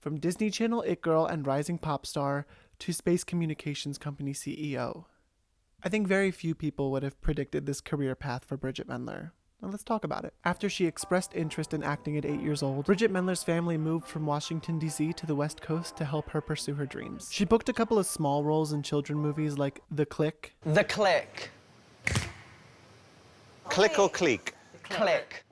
From Disney Channel it girl and rising pop star to space communications company CEO. I think very few people would have predicted this career path for Bridgit Mendler. Now let's talk about it. After she expressed interest in acting at 8 years old, Bridgit Mendler's family moved from Washington, D.C. to the West Coast to help her pursue her dreams. She booked a couple of small roles in children's movies like The Click. The Click. Click or clique? Click.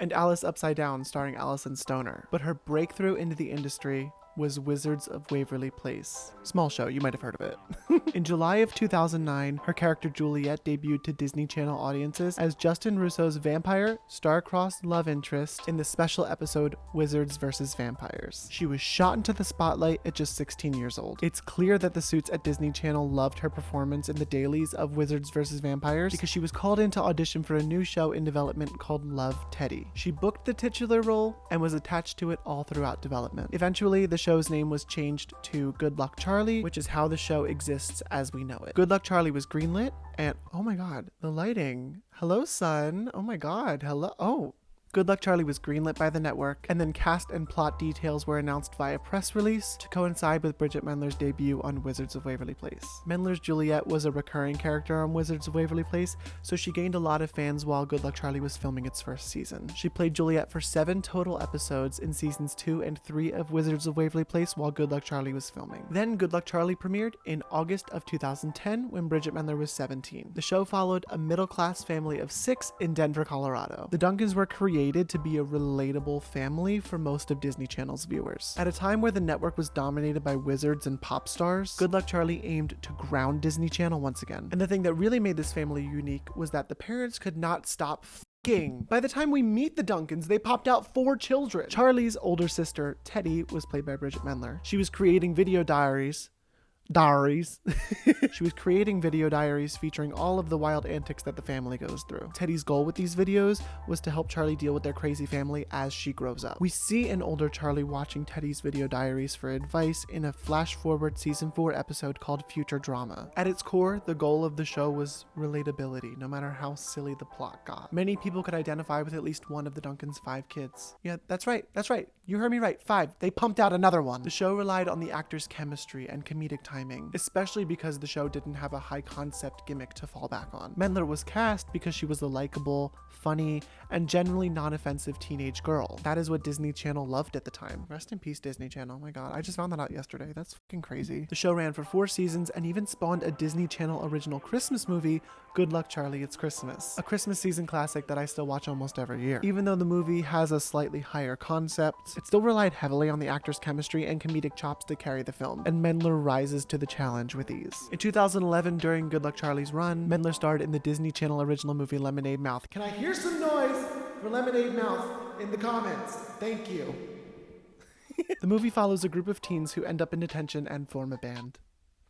And Alice Upside Down, starring Allison Stoner. But her breakthrough into the industry was Wizards of Waverly Place. Small show, you might have heard of it. In July of 2009, her character Juliet debuted to Disney Channel audiences as Justin Russo's vampire, star-crossed love interest in the special episode Wizards vs. Vampires. She was shot into the spotlight at just 16 years old. It's clear that the suits at Disney Channel loved her performance in the dailies of Wizards vs. Vampires because she was called in to audition for a new show in development called Love, Teddy. She booked the titular role and was attached to it all throughout development. Eventually, the show's name was changed to Good Luck Charlie, which is how the show exists as we know it. Good Luck Charlie was greenlit, and oh my god, the lighting. Hello, sun. Oh my god, hello. Oh. Good Luck Charlie was greenlit by the network, and then cast and plot details were announced via press release to coincide with Bridgit Mendler's debut on Wizards of Waverly Place. Mendler's Juliet was a recurring character on Wizards of Waverly Place, so she gained a lot of fans while Good Luck Charlie was filming its first season. She played Juliet for 7 total episodes in seasons 2 and 3 of Wizards of Waverly Place while Good Luck Charlie was filming. Then Good Luck Charlie premiered in August of 2010 when Bridgit Mendler was 17. The show followed a middle-class family of 6 in Denver, Colorado. The Duncans were created to be a relatable family for most of Disney Channel's viewers. At a time where the network was dominated by wizards and pop stars, Good Luck Charlie aimed to ground Disney Channel once again. And the thing that really made this family unique was that the parents could not stop f***ing. By the time we meet the Duncans, they popped out 4 children. Charlie's older sister, Teddy, was played by Bridgit Mendler. She was creating video diaries. She was creating video diaries featuring all of the wild antics that the family goes through. Teddy's goal with these videos was to help Charlie deal with their crazy family as she grows up. We see an older Charlie watching Teddy's video diaries for advice in a flash forward season 4 episode called Future Drama. At its core, the goal of the show was relatability, no matter how silly the plot got. Many people could identify with at least one of the Duncans' 5 kids. Yeah, that's right. You heard me right. 5. They pumped out another one. The show relied on the actors' chemistry and comedic timing, especially because the show didn't have a high concept gimmick to fall back on. Mendler was cast because she was a likable, funny, and generally non-offensive teenage girl. That is what Disney Channel loved at the time. Rest in peace, Disney Channel. Oh my god, I just found that out yesterday. That's fucking crazy. The show ran for 4 seasons and even spawned a Disney Channel original Christmas movie, Good Luck Charlie, It's Christmas. A Christmas season classic that I still watch almost every year. Even though the movie has a slightly higher concept, it still relied heavily on the actors' chemistry and comedic chops to carry the film, and Mendler rises to the challenge with ease. In 2011, during Good Luck Charlie's run, Mendler starred in the Disney Channel original movie Lemonade Mouth. Can I hear some noise for Lemonade Mouth in the comments? Thank you. The movie follows a group of teens who end up in detention and form a band.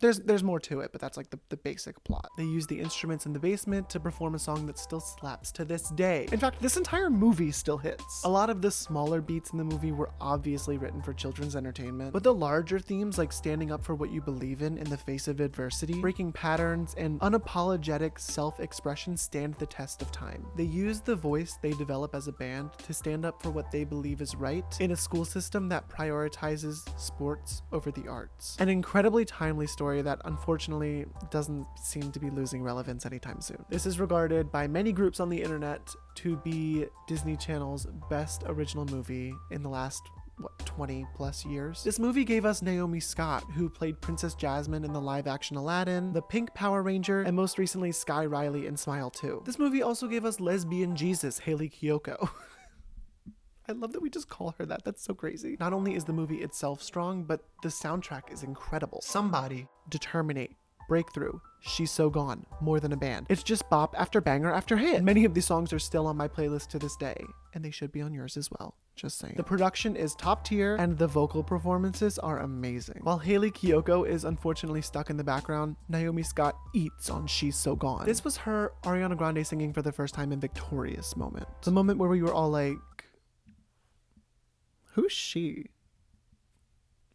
There's more to it, but that's like the basic plot. They use the instruments in the basement to perform a song that still slaps to this day. In fact, this entire movie still hits. A lot of the smaller beats in the movie were obviously written for children's entertainment, but the larger themes like standing up for what you believe in the face of adversity, breaking patterns, and unapologetic self-expression stand the test of time. They use the voice they develop as a band to stand up for what they believe is right in a school system that prioritizes sports over the arts. An incredibly timely story that unfortunately doesn't seem to be losing relevance anytime soon. This is regarded by many groups on the internet to be Disney Channel's best original movie in the last 20 plus years. This movie gave us Naomi Scott, who played Princess Jasmine in the live action Aladdin, the Pink Power Ranger, and most recently Sky Riley in Smile 2. This movie also gave us lesbian Jesus, Hayley Kiyoko. I love that we just call her that. That's so crazy. Not only is the movie itself strong, but the soundtrack is incredible. Somebody, Determinate, Breakthrough, She's So Gone, More Than a Band. It's just bop after banger after hit. And many of these songs are still on my playlist to this day, and they should be on yours as well. Just saying. The production is top tier and the vocal performances are amazing. While Hayley Kiyoko is unfortunately stuck in the background, Naomi Scott eats on She's So Gone. This was her Ariana Grande singing for the first time in Victorious moment. The moment where we were all like, who's she?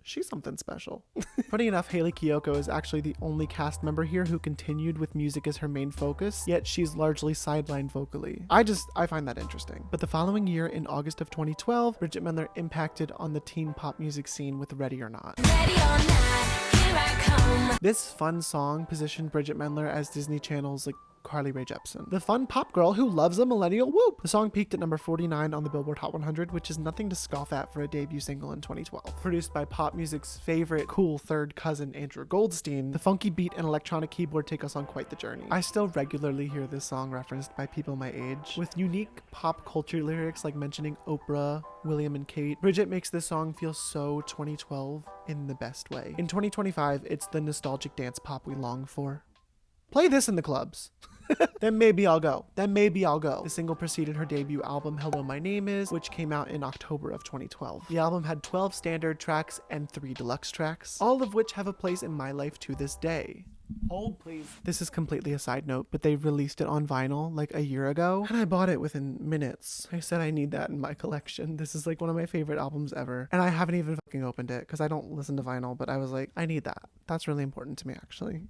she's something special. Funny enough, Hayley Kiyoko is actually the only cast member here who continued with music as her main focus, yet she's largely sidelined vocally. I find that interesting. But the following year, in August of 2012, Bridgit Mendler impacted on the teen pop music scene with Ready or Not. Ready or not, here I come. This fun song positioned Bridgit Mendler as Disney Channel's Carly Rae Jepsen, the fun pop girl who loves a millennial whoop. The song peaked at number 49 on the Billboard Hot 100, which is nothing to scoff at for a debut single in 2012. Produced by pop music's favorite cool third cousin Andrew Goldstein, the funky beat and electronic keyboard take us on quite the journey. I still regularly hear this song referenced by people my age. With unique pop culture lyrics like mentioning Oprah, William and Kate, Bridgit makes this song feel so 2012 in the best way. In 2025, it's the nostalgic dance pop we long for. Play this in the clubs. Then maybe I'll go. The single preceded her debut album, Hello, My Name Is, which came out in October of 2012. The album had 12 standard tracks and 3 deluxe tracks, all of which have a place in my life to this day. Hold, please. This is completely a side note, but they released it on vinyl like a year ago, and I bought it within minutes. I said I need that in my collection. This is one of my favorite albums ever, and I haven't even fucking opened it because I don't listen to vinyl, but I was like, I need that. That's really important to me, actually.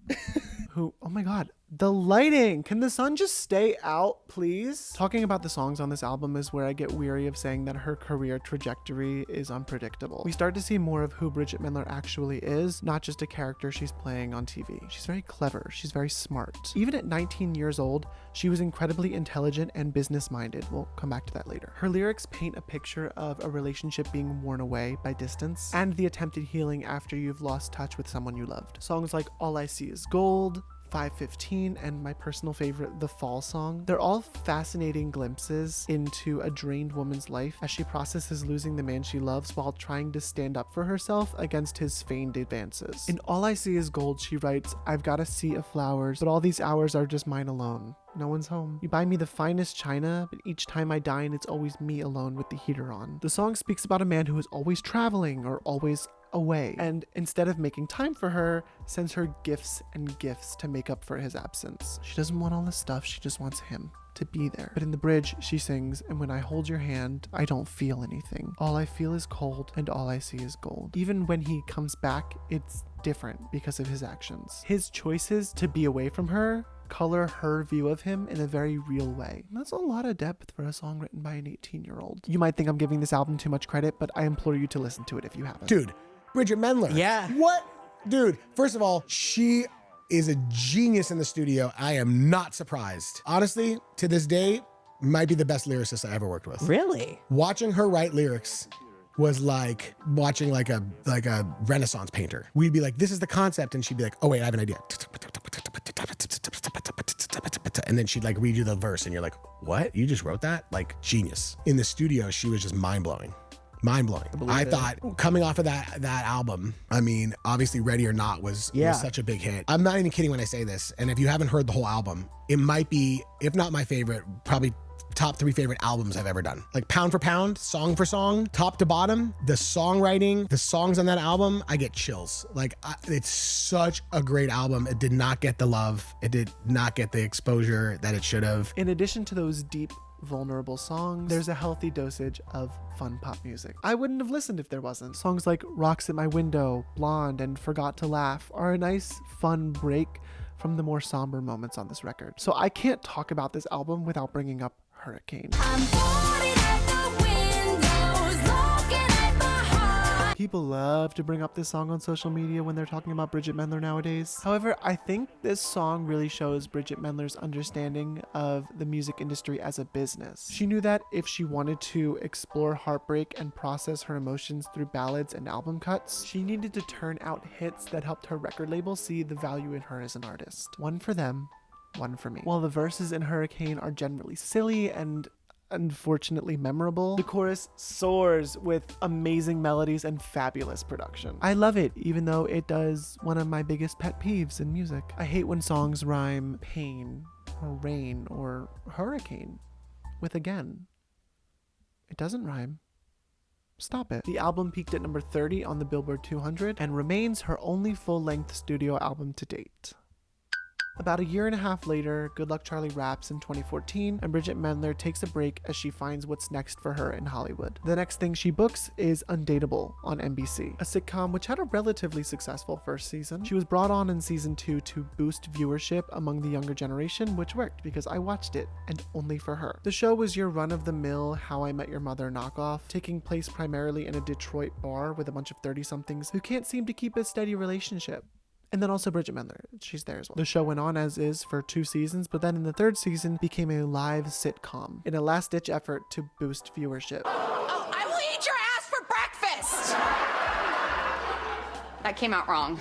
Oh my god, the lighting! Can the sun just stay out, please? Talking about the songs on this album is where I get weary of saying that her career trajectory is unpredictable. We start to see more of who Bridgit Mendler actually is, not just a character she's playing on TV. She's very clever, she's very smart. Even at 19 years old, she was incredibly intelligent and business-minded. We'll come back to that later. Her lyrics paint a picture of a relationship being worn away by distance and the attempted healing after you've lost touch with someone you loved. Songs like All I See Is Gold, 5:15, and my personal favorite, The Fall Song. They're all fascinating glimpses into a drained woman's life as she processes losing the man she loves while trying to stand up for herself against his feigned advances. In All I See Is Gold, she writes, I've got a sea of flowers, but all these hours are just mine alone. No one's home. You buy me the finest china, but each time I dine, it's always me alone with the heater on. The song speaks about a man who is always traveling or always away, and instead of making time for her, sends her gifts and gifts to make up for his absence. She doesn't want all this stuff, she just wants him to be there. But in the bridge, she sings, and when I hold your hand, I don't feel anything. All I feel is cold, and all I see is gold. Even when he comes back, it's different because of his actions. His choices to be away from her color her view of him in a very real way. That's a lot of depth for a song written by an 18-year-old. You might think I'm giving this album too much credit, but I implore you to listen to it if you haven't. Dude, Bridgit Mendler. Yeah. What? Dude, first of all, she is a genius in the studio. I am not surprised. Honestly, to this day, might be the best lyricist I ever worked with. Really? Watching her write lyrics was like watching like a Renaissance painter. We'd be like, this is the concept, and she'd be like, oh wait, I have an idea. And then she'd read you the verse, and you're like, what? You just wrote that? Genius. In the studio, she was just mind-blowing. I thought coming off of that album, I mean, obviously Ready or Not was such a big hit. I'm not even kidding when I say this. And if you haven't heard the whole album, it might be, if not my favorite, probably top 3 favorite albums I've ever done. Pound for pound, song for song, top to bottom, the songwriting, the songs on that album, I get chills. It's such a great album. It did not get the love. It did not get the exposure that it should have. In addition to those deep, vulnerable songs, there's a healthy dosage of fun pop music. I wouldn't have listened if there wasn't. Songs like Rocks at My Window, Blonde, and Forgot to Laugh are a nice, fun break from the more somber moments on this record. So I can't talk about this album without bringing up Hurricane. I'm boarding at the windows, looking at my heart. People love to bring up this song on social media when they're talking about Bridgit Mendler nowadays. However, I think this song really shows Bridgit Mendler's understanding of the music industry as a business. She knew that if she wanted to explore heartbreak and process her emotions through ballads and album cuts, she needed to turn out hits that helped her record label see the value in her as an artist. One for them, one for me. While the verses in Hurricane are generally silly and unfortunately memorable, the chorus soars with amazing melodies and fabulous production. I love it, even though it does one of my biggest pet peeves in music. I hate when songs rhyme pain or rain or hurricane with again. It doesn't rhyme. Stop it. The album peaked at number 30 on the Billboard 200 and remains her only full-length studio album to date. About a year and a half later, Good Luck Charlie wraps in 2014, and Bridgit Mendler takes a break as she finds what's next for her in Hollywood. The next thing she books is Undatable on NBC, a sitcom which had a relatively successful first season. She was brought on in season 2 to boost viewership among the younger generation, which worked because I watched it, and only for her. The show was your run-of-the-mill How I Met Your Mother knockoff, taking place primarily in a Detroit bar with a bunch of 30-somethings who can't seem to keep a steady relationship. And then also Bridgit Mendler, she's there as well. The show went on as is for 2 seasons, but then in the 3rd season became a live sitcom in a last-ditch effort to boost viewership. Oh, I will eat your ass for breakfast! That came out wrong.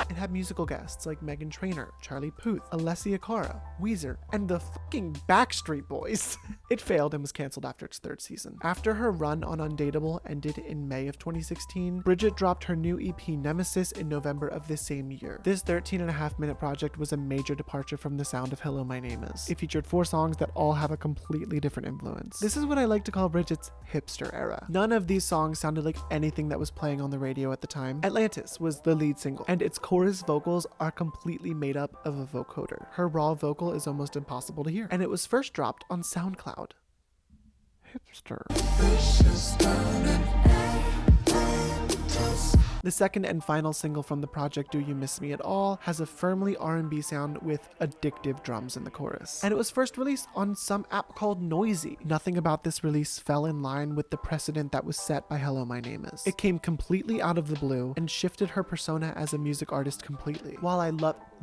It had musical guests like Meghan Trainor, Charlie Puth, Alessia Cara, Weezer, and the fucking Backstreet Boys. It failed and was canceled after its 3rd season. After her run on Undatable ended in May of 2016, Bridgit dropped her new EP Nemesis in November of this same year. This 13.5-minute project was a major departure from the sound of Hello, My Name Is. It featured 4 songs that all have a completely different influence. This is what I like to call Bridgit's hipster era. None of these songs sounded like anything that was playing on the radio at the time. Atlantis was the lead single, and its chorus vocals are completely made up of a vocoder. Her raw vocal is almost impossible to hear, and it was first dropped on SoundCloud. Hipster. The second and final single from the project, Do You Miss Me at All, has a firmly R&B sound with addictive drums in the chorus. And it was first released on some app called Noisy. Nothing about this release fell in line with the precedent that was set by Hello, My Name Is. It came completely out of the blue and shifted her persona as a music artist completely. While I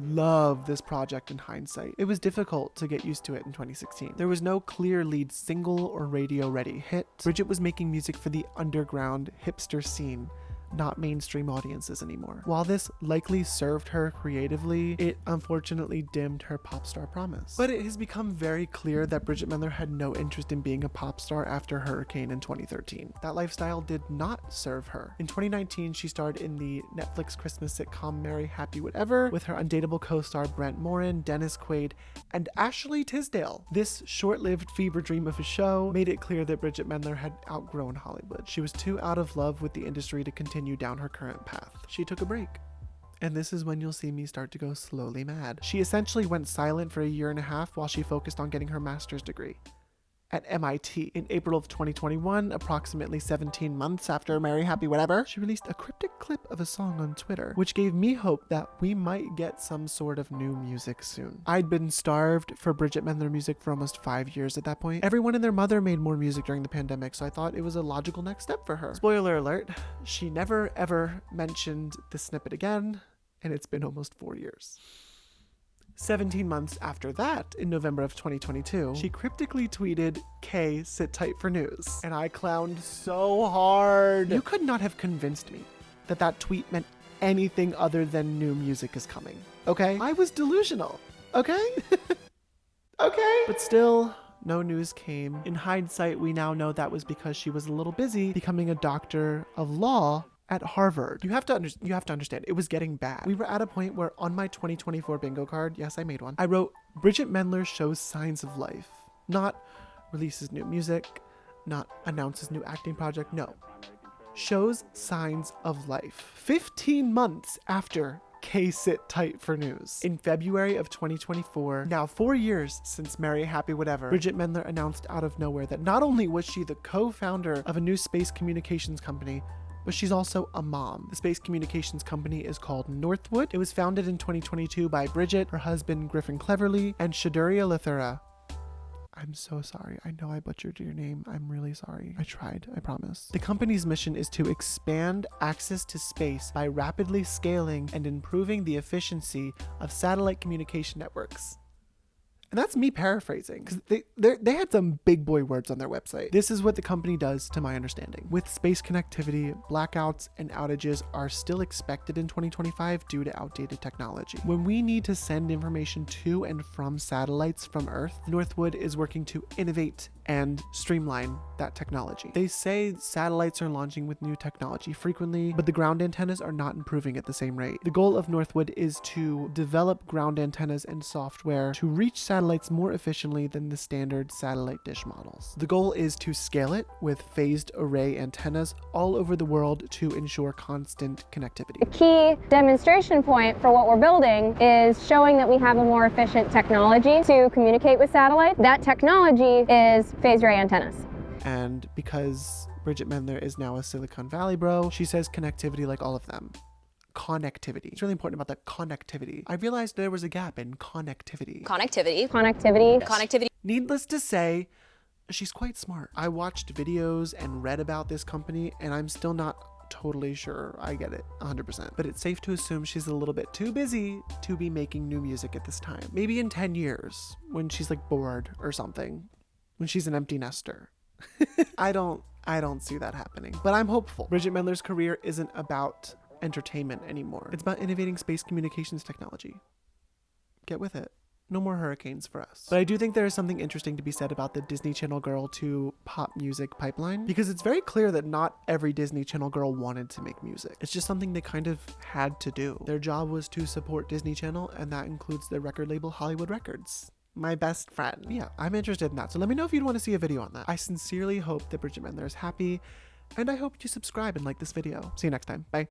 love this project in hindsight, it was difficult to get used to it in 2016. There was no clear lead single or radio ready hit. Bridgit was making music for the underground hipster scene, not mainstream audiences anymore. While this likely served her creatively, it unfortunately dimmed her pop star promise. But it has become very clear that Bridgit Mendler had no interest in being a pop star after Hurricane in 2013. That lifestyle did not serve her. In 2019, she starred in the Netflix Christmas sitcom Merry Happy Whatever with her Undatable co-star Brent Morin, Dennis Quaid, and Ashley Tisdale. This short-lived fever dream of a show made it clear that Bridgit Mendler had outgrown Hollywood. She was too out of love with the industry to continue down her current path. She took a break. And this is when you'll see me start to go slowly mad. She essentially went silent for a year and a half while she focused on getting her master's degree at MIT. In April of 2021, approximately 17 months after Merry Happy Whatever, she released a cryptic clip of a song on Twitter, which gave me hope that we might get some sort of new music soon. I'd been starved for Bridgit Mendler music for almost 5 years at that point. Everyone and their mother made more music during the pandemic, so I thought it was a logical next step for her. Spoiler alert, she never ever mentioned the snippet again, and it's been almost 4 years. 17 months after that, in November of 2022, she cryptically tweeted, "K, sit tight for news." And I clowned so hard. You could not have convinced me that that tweet meant anything other than new music is coming, okay? I was delusional, okay? Okay? But still, no news came. In hindsight, we now know that was because she was a little busy becoming a doctor of law at Harvard. You have to understand, it was getting bad. We were at a point where on my 2024 bingo card, yes, I made one, I wrote, Bridgit Mendler shows signs of life. Not releases new music, not announces new acting project, no. Shows signs of life. 15 months after K sit tight for news. In February of 2024, now 4 years since Merry Happy Whatever, Bridgit Mendler announced out of nowhere that not only was she the co-founder of a new space communications company, but she's also a mom. The space communications company is called Northwood. It was founded in 2022 by Bridgit, her husband Griffin Cleverly, and Shaduria Lathura. I'm so sorry. I know I butchered your name. I'm really sorry. I tried, I promise. The company's mission is to expand access to space by rapidly scaling and improving the efficiency of satellite communication networks. And that's me paraphrasing, because they had some big boy words on their website. This is what the company does, to my understanding. With space connectivity, blackouts and outages are still expected in 2025 due to outdated technology. When we need to send information to and from satellites from Earth, Northwood is working to innovate and streamline that technology. They say satellites are launching with new technology frequently, but the ground antennas are not improving at the same rate. The goal of Northwood is to develop ground antennas and software to reach satellites more efficiently than the standard satellite dish models. The goal is to scale it with phased array antennas all over the world to ensure constant connectivity. The key demonstration point for what we're building is showing that we have a more efficient technology to communicate with satellites. That technology is phased array antennas. And because Bridgit Mendler is now a Silicon Valley bro, she says connectivity like all of them. Connectivity. It's really important about the connectivity. I realized there was a gap in connectivity. Connectivity. Needless to say, she's quite smart. I watched videos and read about this company, and I'm still not totally sure I get it 100%. But it's safe to assume she's a little bit too busy to be making new music at this time. Maybe in 10 years, when she's like bored or something, when she's an empty nester. I don't see that happening, but I'm hopeful. Bridgit Mendler's career isn't about entertainment anymore. It's about innovating space communications technology. Get with it. No more hurricanes for us. But I do think there is something interesting to be said about the Disney Channel girl to pop music pipeline, because it's very clear that not every Disney Channel girl wanted to make music. It's just something they kind of had to do. Their job was to support Disney Channel, and that includes their record label Hollywood Records. My best friend. Yeah, I'm interested in that. So let me know if you'd want to see a video on that. I sincerely hope that Bridgit Mendler is happy, and I hope you subscribe and like this video. See you next time. Bye.